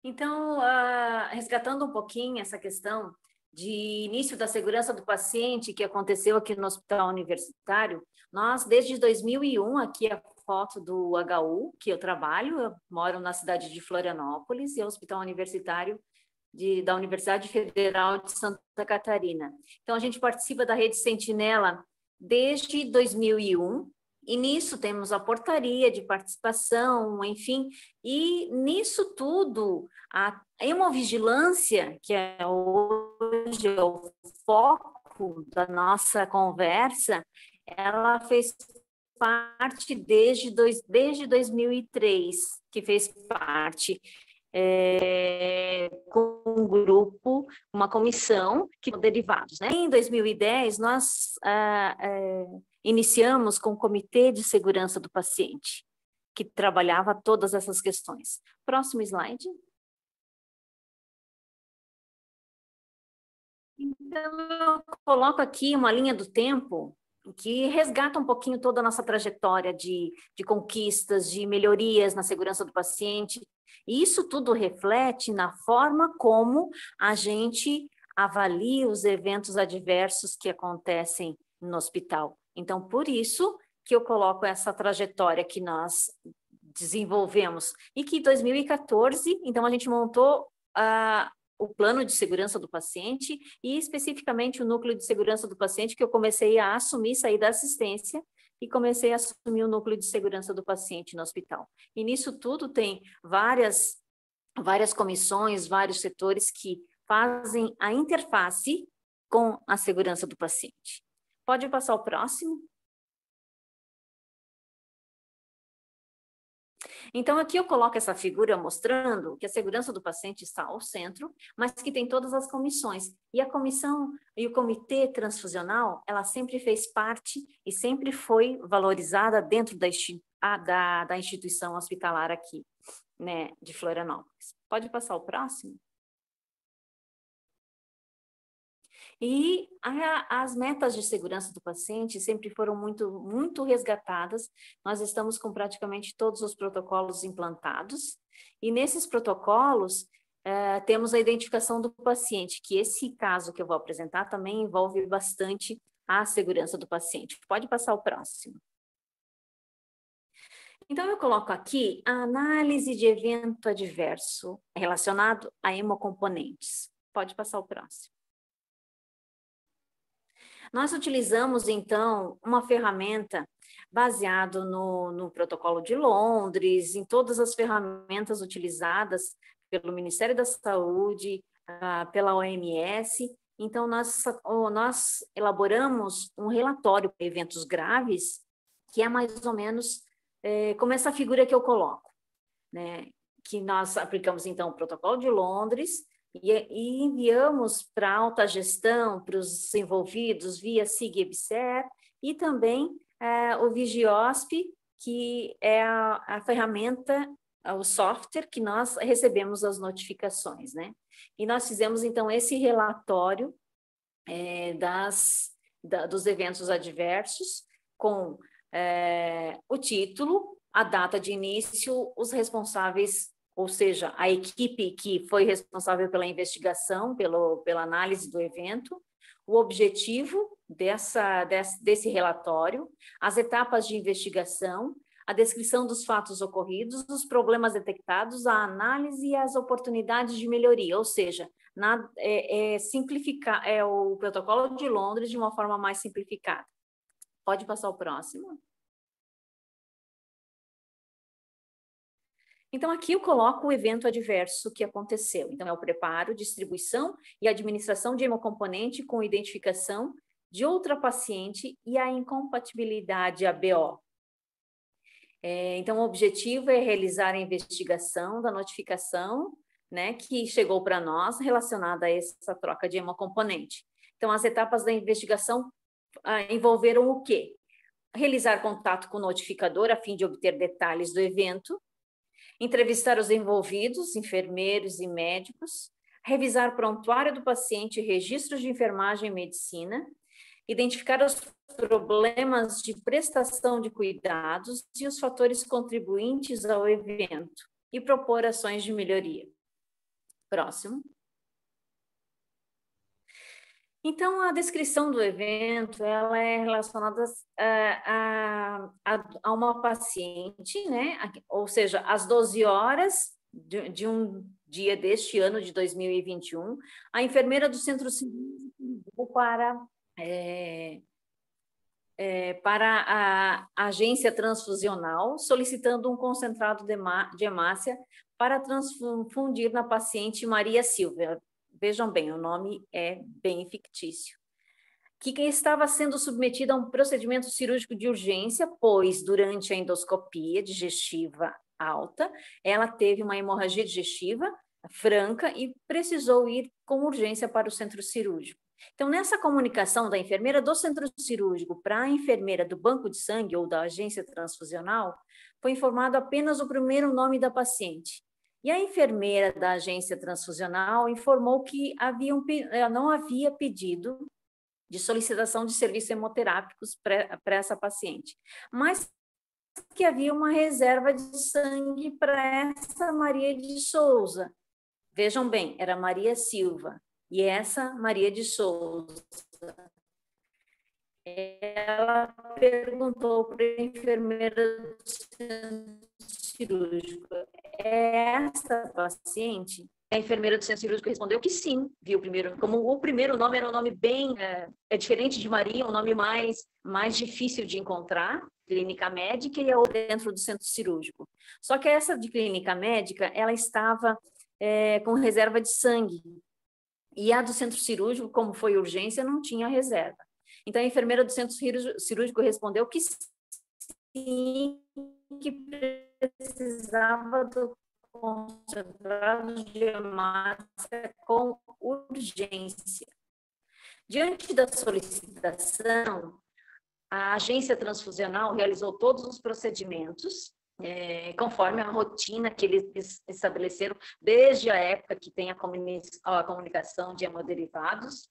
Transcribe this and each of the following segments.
Então, resgatando um pouquinho essa questão de início da segurança do paciente que aconteceu aqui no Hospital Universitário, nós, desde 2001, aqui a foto do HU, que eu trabalho, eu moro na cidade de Florianópolis, e é o Hospital Universitário da Universidade Federal de Santa Catarina. Então, a gente participa da Rede Sentinela desde 2001, e nisso temos a portaria de participação, enfim, e nisso tudo, a hemovigilância, que é hoje o foco da nossa conversa, ela fez parte desde 2003, que fez parte com um grupo, uma comissão, que são derivados, né? Em 2010, nós iniciamos com o Comitê de Segurança do Paciente, que trabalhava todas essas questões. Próximo slide. Então, eu coloco aqui uma linha do tempo que resgata um pouquinho toda a nossa trajetória de conquistas, de melhorias na segurança do paciente. E isso tudo reflete na forma como a gente avalia os eventos adversos que acontecem no hospital. Então, por isso que eu coloco essa trajetória que nós desenvolvemos. E que em 2014, então, a gente montou o plano de segurança do paciente e especificamente o núcleo de segurança do paciente, que eu comecei a assumir, sair da assistência e comecei a assumir o núcleo de segurança do paciente no hospital. E nisso tudo tem várias comissões, vários setores que fazem a interface com a segurança do paciente. Pode passar o próximo? Então, aqui eu coloco essa figura mostrando que a segurança do paciente está ao centro, mas que tem todas as comissões. E a comissão e o comitê transfusional, ela sempre fez parte e sempre foi valorizada dentro da instituição hospitalar aqui, né, de Florianópolis. Pode passar o próximo? E as metas de segurança do paciente sempre foram muito resgatadas. Nós estamos com praticamente todos os protocolos implantados, e nesses protocolos temos a identificação do paciente, que esse caso que eu vou apresentar também envolve bastante a segurança do paciente. Pode passar o próximo. Então, eu coloco aqui a análise de evento adverso relacionado a hemocomponentes. Pode passar o próximo. Nós utilizamos, então, uma ferramenta baseada no Protocolo de Londres, em todas as ferramentas utilizadas pelo Ministério da Saúde, pela OMS. Então, nós elaboramos um relatório para eventos graves, que é mais ou menos como essa figura que eu coloco, né? Que nós aplicamos, então, o Protocolo de Londres, e enviamos para a alta gestão, para os envolvidos, via SIG EBSER, e também o Vigiosp, que é a ferramenta, o software que nós recebemos as notificações, né? E nós fizemos, então, esse relatório dos eventos adversos, com o título, a data de início, os responsáveis, ou seja, a equipe que foi responsável pela investigação, pela análise do evento, o objetivo desse relatório, as etapas de investigação, a descrição dos fatos ocorridos, os problemas detectados, a análise e as oportunidades de melhoria, ou seja, simplificar o Protocolo de Londres de uma forma mais simplificada. Pode passar o próximo. Então, aqui eu coloco o evento adverso que aconteceu. Então, é o preparo, distribuição e administração de hemocomponente com identificação de outra paciente e a incompatibilidade ABO. Então, o objetivo é realizar a investigação da notificação, né, que chegou para nós relacionada a essa troca de hemocomponente. Então, as etapas da investigação envolveram o quê? Realizar contato com o notificador a fim de obter detalhes do evento, entrevistar os envolvidos, enfermeiros e médicos, revisar prontuário do paciente e registros de enfermagem e medicina, identificar os problemas de prestação de cuidados e os fatores contribuintes ao evento e propor ações de melhoria. Próximo. Então, a descrição do evento, ela é relacionada a uma paciente, né? Ou seja, às 12 horas de um dia deste ano de 2021, a enfermeira do centro cirúrgico ligou para a agência transfusional, solicitando um concentrado de hemácia para transfundir na paciente Maria Silva. Vejam bem, o nome é bem fictício. Que estava sendo submetida a um procedimento cirúrgico de urgência, pois durante a endoscopia digestiva alta, ela teve uma hemorragia digestiva franca e precisou ir com urgência para o centro cirúrgico. Então, nessa comunicação da enfermeira do centro cirúrgico para a enfermeira do banco de sangue ou da agência transfusional, foi informado apenas o primeiro nome da paciente. E a enfermeira da agência transfusional informou que não havia pedido de solicitação de serviços hemoterápicos para essa paciente, mas que havia uma reserva de sangue para essa Maria de Souza. Vejam bem, era Maria Silva, e essa Maria de Souza, ela perguntou para a enfermeira do centro cirúrgico, essa paciente? A enfermeira do centro cirúrgico respondeu que sim, viu primeiro, como o primeiro nome era um nome bem, diferente de Maria, um nome mais difícil de encontrar, clínica médica, e a outra dentro do centro cirúrgico. Só que essa de clínica médica, ela estava com reserva de sangue, e a do centro cirúrgico, como foi urgência, não tinha reserva. Então, a enfermeira do centro cirúrgico respondeu que sim, que precisava do concentrado de hemácia com urgência. Diante da solicitação, a agência transfusional realizou todos os procedimentos, conforme a rotina que eles estabeleceram desde a época que tem a comunicação de hemoderivados.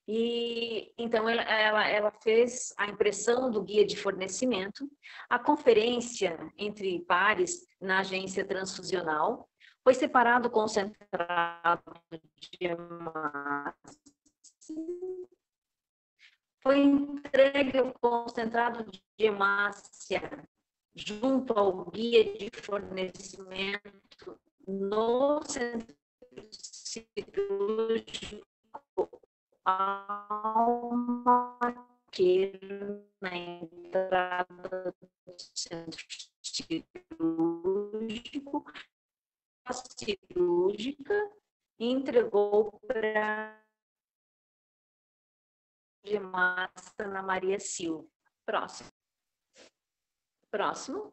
E então ela fez a impressão do guia de fornecimento, a conferência entre pares na agência transfusional, foi separado o concentrado de hemácia, foi entregue o concentrado de hemácia junto ao guia de fornecimento no centro cirúrgico ao maqueiro na entrada do centro cirúrgico, a cirúrgica entregou para de massa na Maria Silva. Próximo.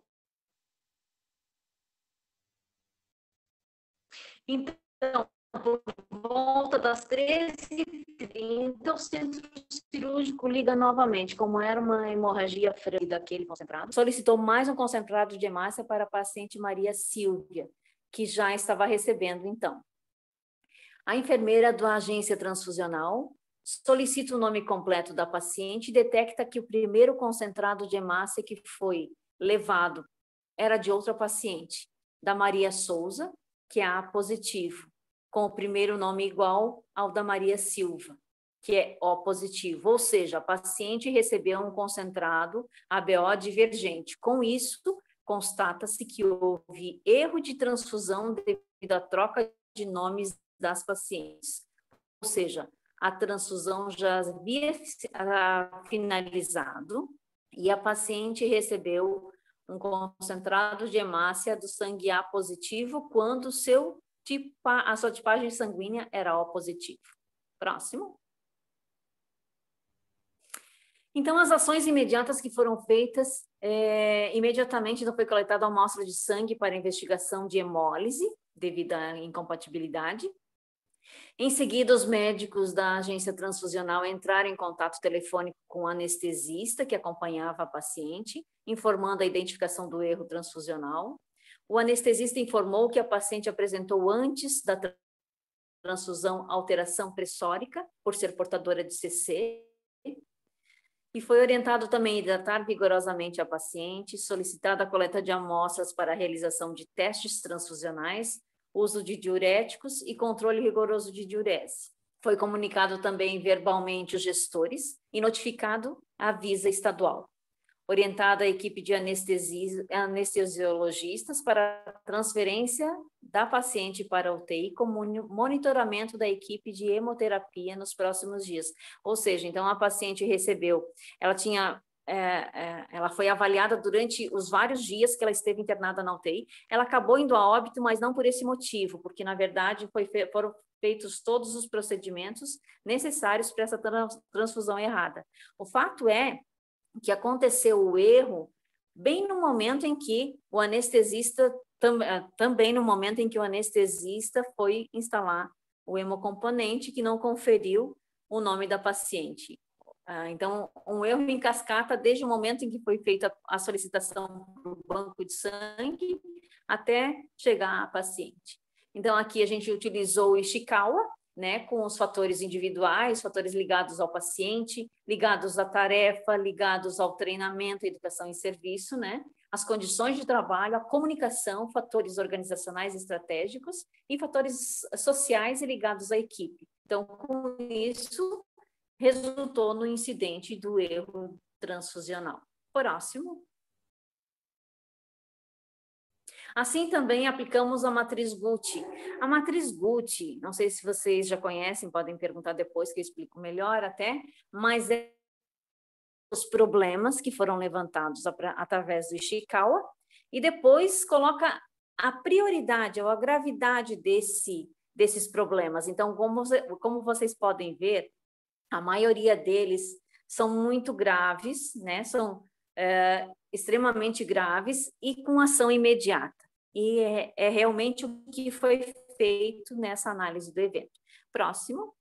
Então, por volta das 13h30, o centro cirúrgico liga novamente, como era uma hemorragia franca daquele concentrado, solicitou mais um concentrado de hemácia para a paciente Maria Silvia, que já estava recebendo, então. A enfermeira da agência transfusional solicita o nome completo da paciente e detecta que o primeiro concentrado de hemácia que foi levado era de outra paciente, da Maria Souza, que é A positivo, com o primeiro nome igual ao da Maria Silva, que é O positivo, ou seja, a paciente recebeu um concentrado ABO divergente. Com isso, constata-se que houve erro de transfusão devido à troca de nomes das pacientes, ou seja, a transfusão já havia finalizado e a paciente recebeu um concentrado de hemácia do sangue A positivo quando a sua tipagem sanguínea era O positivo. Próximo. Então, as ações imediatas que foram feitas, imediatamente foi coletada uma amostra de sangue para investigação de hemólise, devido à incompatibilidade. Em seguida, os médicos da agência transfusional entraram em contato telefônico com o anestesista que acompanhava a paciente, informando a identificação do erro transfusional. O anestesista informou que a paciente apresentou antes da transfusão alteração pressórica, por ser portadora de CC, e foi orientado também a hidratar vigorosamente a paciente, solicitada a coleta de amostras para a realização de testes transfusionais, uso de diuréticos e controle rigoroso de diurese. Foi comunicado também verbalmente os gestores e notificado a Visa estadual, orientada a equipe de anestesiologistas para a transferência da paciente para a UTI com monitoramento da equipe de hemoterapia nos próximos dias. Ou seja, então a paciente recebeu, ela foi avaliada durante os vários dias que ela esteve internada na UTI, ela acabou indo a óbito, mas não por esse motivo, porque na verdade foram feitos todos os procedimentos necessários para essa transfusão errada. O fato é que aconteceu o erro bem no momento em que o anestesista, também no momento em que o anestesista foi instalar o hemocomponente, que não conferiu o nome da paciente. Então, um erro em cascata desde o momento em que foi feita a solicitação para o banco de sangue até chegar à paciente. Então, aqui a gente utilizou o Ishikawa, né, com os fatores individuais, fatores ligados ao paciente, ligados à tarefa, ligados ao treinamento, educação e serviço, né, as condições de trabalho, a comunicação, fatores organizacionais e estratégicos e fatores sociais e ligados à equipe. Então, com isso, resultou no incidente do erro transfusional. Próximo. Assim também aplicamos a matriz Gucci. A matriz Gucci, não sei se vocês já conhecem, podem perguntar depois que eu explico melhor até, mas é os problemas que foram levantados através do Ishikawa e depois coloca a prioridade ou a gravidade desses problemas. Então, como vocês podem ver, a maioria deles são muito graves, né? São extremamente graves e com ação imediata. E é realmente o que foi feito nessa análise do evento. Próximo.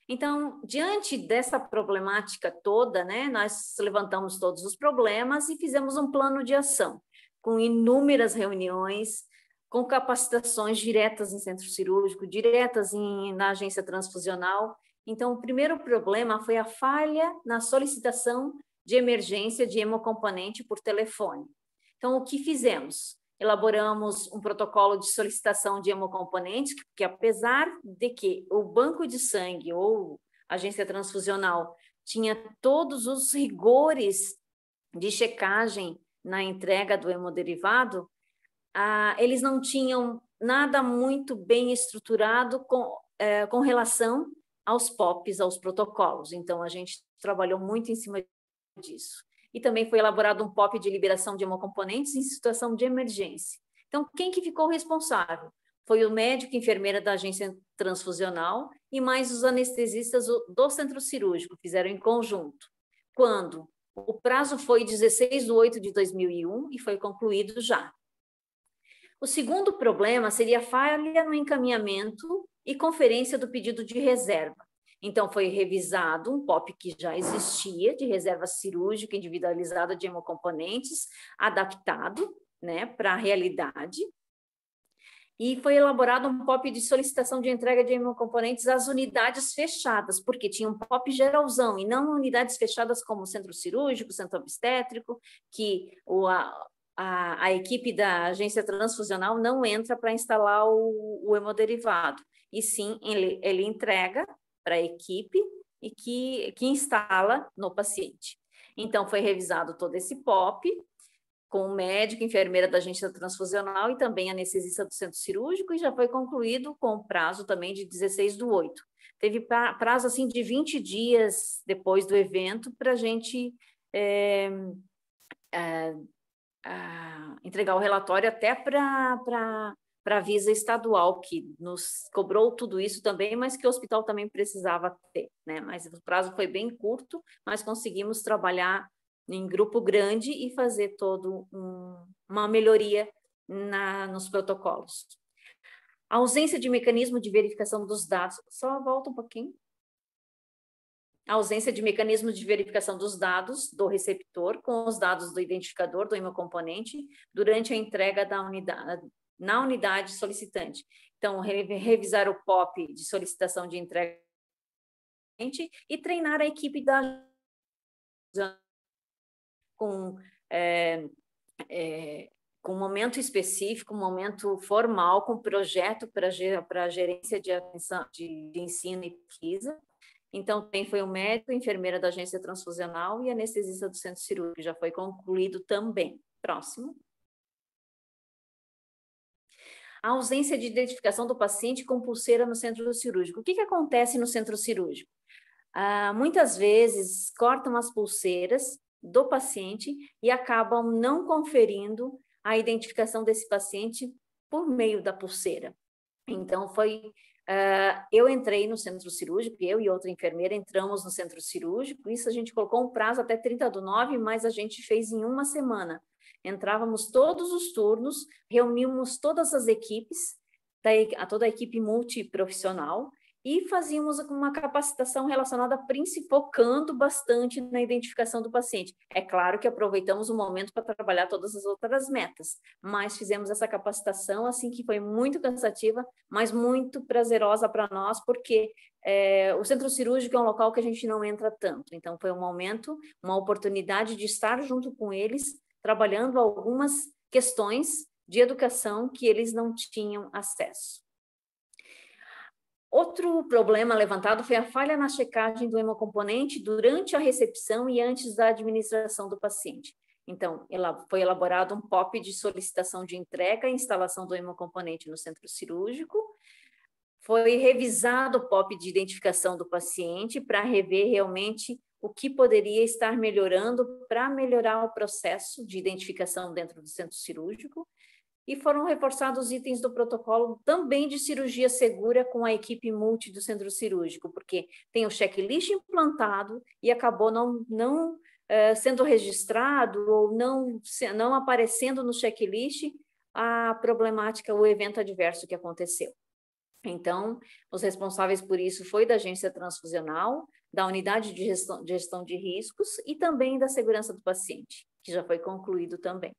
Então, diante dessa problemática toda, né, nós levantamos todos os problemas e fizemos um plano de ação, com inúmeras reuniões, com capacitações diretas em centro cirúrgico, diretas na agência transfusional. Então, o primeiro problema foi a falha na solicitação de emergência de hemocomponente por telefone. Então, o que fizemos? Elaboramos um protocolo de solicitação de hemocomponentes, que apesar de que o banco de sangue ou a agência transfusional tinha todos os rigores de checagem na entrega do hemoderivado, eles não tinham nada muito bem estruturado com relação aos POPs, aos protocolos. Então, a gente trabalhou muito em cima disso. E também foi elaborado um POP de liberação de hemocomponentes em situação de emergência. Então, quem que ficou responsável? Foi o médico e enfermeira da agência transfusional e mais os anestesistas do centro cirúrgico, fizeram em conjunto. Quando? O prazo foi 16/8/2001 e foi concluído já. O segundo problema seria a falha no encaminhamento e conferência do pedido de reserva. Então, foi revisado um POP que já existia, de reserva cirúrgica individualizada de hemocomponentes, adaptado, né, para a realidade. E foi elaborado um POP de solicitação de entrega de hemocomponentes às unidades fechadas, porque tinha um POP geralzão, e não unidades fechadas como centro cirúrgico, centro obstétrico, que a equipe da agência transfusional não entra para instalar o hemoderivado, e sim ele entrega para a equipe e que instala no paciente. Então, foi revisado todo esse POP, com o médico, enfermeira da agência transfusional e também anestesista do centro cirúrgico, e já foi concluído com prazo também de 16/8. Teve prazo, assim, de 20 dias depois do evento para a gente entregar o relatório até para a Visa estadual, que nos cobrou tudo isso também, mas que o hospital também precisava ter, né? Mas o prazo foi bem curto, mas conseguimos trabalhar em grupo grande e fazer uma melhoria nos protocolos. A ausência de mecanismo de verificação dos dados, só volta um pouquinho. A ausência de mecanismo de verificação dos dados do receptor com os dados do identificador do hemocomponente durante a entrega na unidade solicitante. Então, revisar o POP de solicitação de entrega e treinar a equipe com com um momento específico, um momento formal, com projeto para a gerência de atenção de ensino e pesquisa. Então, também foi o médico, a enfermeira da agência transfusional e anestesista do centro cirúrgico, que já foi concluído também. Próximo. A ausência de identificação do paciente com pulseira no centro cirúrgico. O que acontece no centro cirúrgico? Muitas vezes cortam as pulseiras do paciente e acabam não conferindo a identificação desse paciente por meio da pulseira. Então, eu entrei no centro cirúrgico, eu e outra enfermeira entramos no centro cirúrgico, isso a gente colocou um prazo até 30/9, mas a gente fez em uma semana. Entrávamos todos os turnos, reunimos todas as equipes, toda a equipe multiprofissional, e fazíamos uma capacitação relacionada, focando bastante na identificação do paciente. É claro que aproveitamos o momento para trabalhar todas as outras metas, mas fizemos essa capacitação, assim, que foi muito cansativa, mas muito prazerosa para nós, porque o centro cirúrgico é um local que a gente não entra tanto. Então, foi um momento, uma oportunidade de estar junto com eles, trabalhando algumas questões de educação que eles não tinham acesso. Outro problema levantado foi a falha na checagem do hemocomponente durante a recepção e antes da administração do paciente. Então, foi elaborado um POP de solicitação de entrega e instalação do hemocomponente no centro cirúrgico. Foi revisado o POP de identificação do paciente para rever realmente o que poderia estar melhorando para melhorar o processo de identificação dentro do centro cirúrgico. E foram reforçados itens do protocolo também de cirurgia segura com a equipe multi do centro cirúrgico, porque tem o checklist implantado e acabou não sendo registrado ou não aparecendo no checklist a problemática, o evento adverso que aconteceu. Então, os responsáveis por isso foi da agência transfusional, da unidade de gestão de riscos e também da segurança do paciente, que já foi concluído também.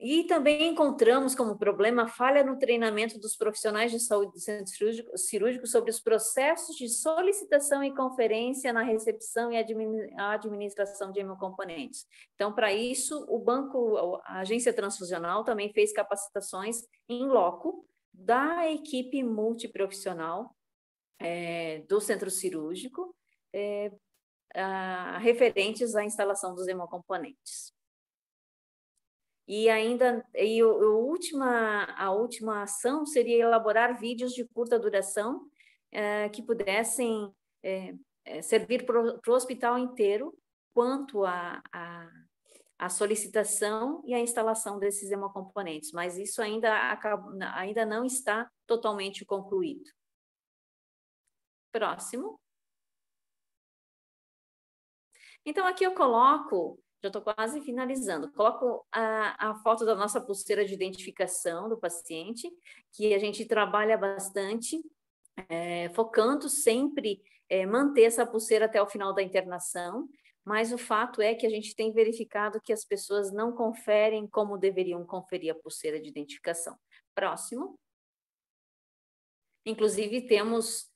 E também encontramos como problema a falha no treinamento dos profissionais de saúde do centro cirúrgico sobre os processos de solicitação e conferência na recepção e administração de hemocomponentes. Então, para isso, a agência transfusional também fez capacitações em loco da equipe multiprofissional do centro cirúrgico, referentes à instalação dos hemocomponentes. E a última ação seria elaborar vídeos de curta duração que pudessem servir para o hospital inteiro quanto à solicitação e à instalação desses hemocomponentes, mas isso ainda não está totalmente concluído. Próximo. Então, aqui eu coloco, já estou quase finalizando, coloco a foto da nossa pulseira de identificação do paciente, que a gente trabalha bastante, focando sempre manter essa pulseira até o final da internação, mas o fato é que a gente tem verificado que as pessoas não conferem como deveriam conferir a pulseira de identificação. Próximo. Inclusive, temos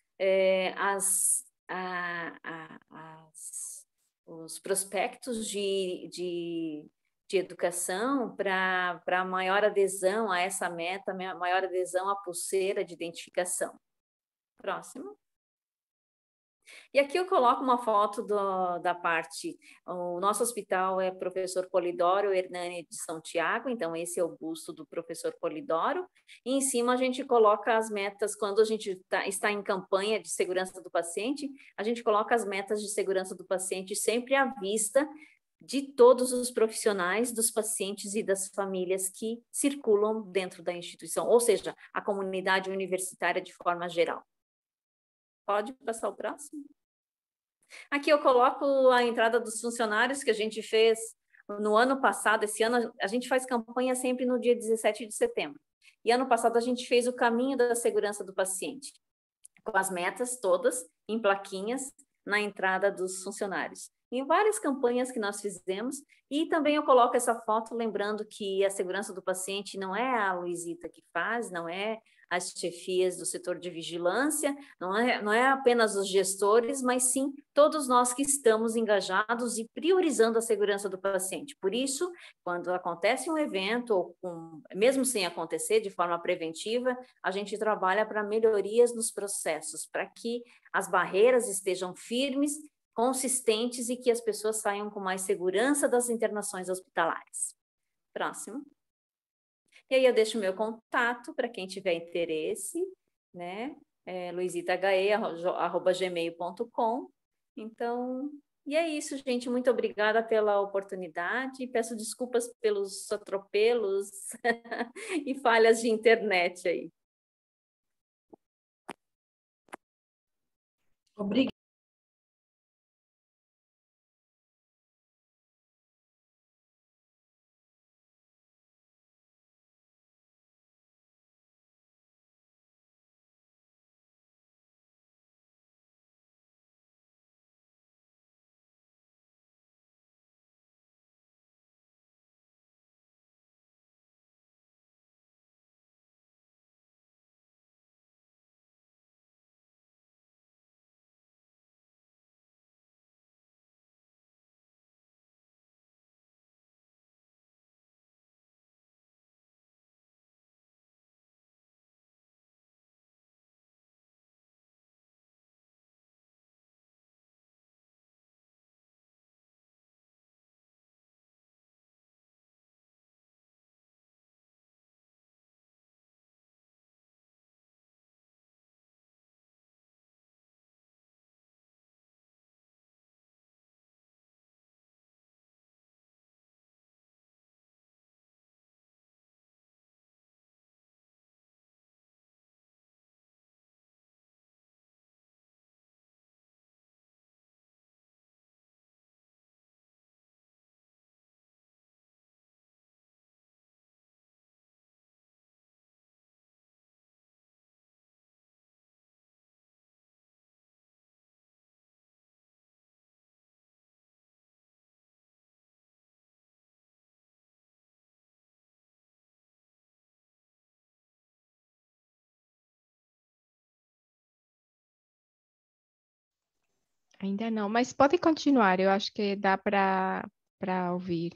os prospectos de educação para maior adesão a essa meta, maior adesão à pulseira de identificação. Próximo. E aqui eu coloco uma foto da parte, o nosso hospital é professor Polidoro Hernani de São Tiago, então esse é o busto do professor Polidoro, e em cima a gente coloca as metas, quando a gente está em campanha de segurança do paciente, a gente coloca as metas de segurança do paciente sempre à vista de todos os profissionais, dos pacientes e das famílias que circulam dentro da instituição, ou seja, a comunidade universitária de forma geral. Pode passar o próximo? Aqui eu coloco a entrada dos funcionários que a gente fez no ano passado. Esse ano a gente faz campanha sempre no dia 17 de setembro. E ano passado a gente fez o caminho da segurança do paciente, com as metas todas em plaquinhas na entrada dos funcionários. em várias campanhas que nós fizemos, e também eu coloco essa foto lembrando que a segurança do paciente não é a Luizita que faz, não é as chefias do setor de vigilância, não é apenas os gestores, mas sim todos nós que estamos engajados e priorizando a segurança do paciente. Por isso, quando acontece um evento, mesmo sem acontecer, de forma preventiva, a gente trabalha para melhorias nos processos, para que as barreiras estejam firmes, consistentes e que as pessoas saiam com mais segurança das internações hospitalares. Próximo. E aí eu deixo o meu contato para quem tiver interesse, né? luizitahe@gmail.com. Então, e é isso, gente. Muito obrigada pela oportunidade. Peço desculpas pelos atropelos e falhas de internet aí. Obrigada. Ainda não, mas pode continuar, eu acho que dá para ouvir.